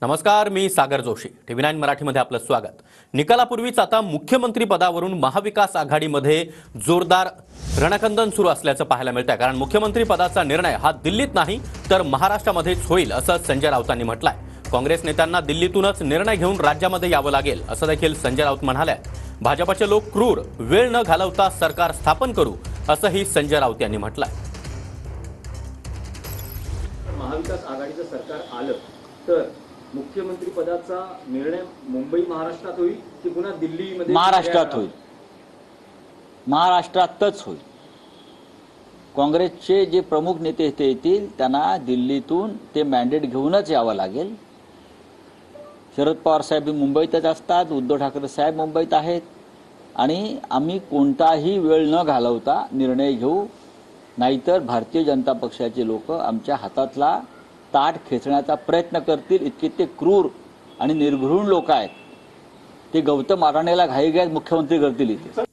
नमस्कार, मी सागर जोशी. TV9 मराठीमध्ये आपलं स्वागत. निकालापूर्वीच आता मुख्यमंत्री पदावरून महाविकास आघाडीमध्ये जोरदार रणकंदन सुरू असल्याचं पाहायला मिळतंय. कारण मुख्यमंत्री पदाचा निर्णय हा दिल्लीत नाही तर महाराष्ट्रामध्येच होईल असं संजय राऊतांनी म्हटलंय. काँग्रेस नेत्यांना दिल्लीतूनच निर्णय घेऊन राज्यामध्ये यावं लागेल असं देखील संजय राऊत म्हणाले. भाजपचे लोक क्रूर, वेळ न घालवता सरकार स्थापन करू असंही संजय राऊत यांनी म्हटलंय. महाविकास आघाडीचं सरकार आलं तर मुख्यमंत्री पदाचा निर्णय मुंबई महाराष्ट्रात होईल की पुन्हा दिल्लीमध्ये? महाराष्ट्रात होईल. महाराष्ट्रातच होईल. काँग्रेसचे जे प्रमुख नेते येतील त्यांना दिल्लीतून ते मॅन्डेट घेऊनच यावं लागेल. शरद पवार साहेब मुंबईतच असतात, उद्धव ठाकरे साहेब मुंबईत आहेत आणि आम्ही कोणताही वेळ न घालवता निर्णय घेऊ, नाहीतर भारतीय जनता पक्षाचे लोक आमच्या हातातला ताट खेचण्याचा प्रयत्न करतील. इतके ते क्रूर आणि निर्घृण लोक आहेत. ते गौतम अडाणीला घाईघाईत मुख्यमंत्री करतील इथे.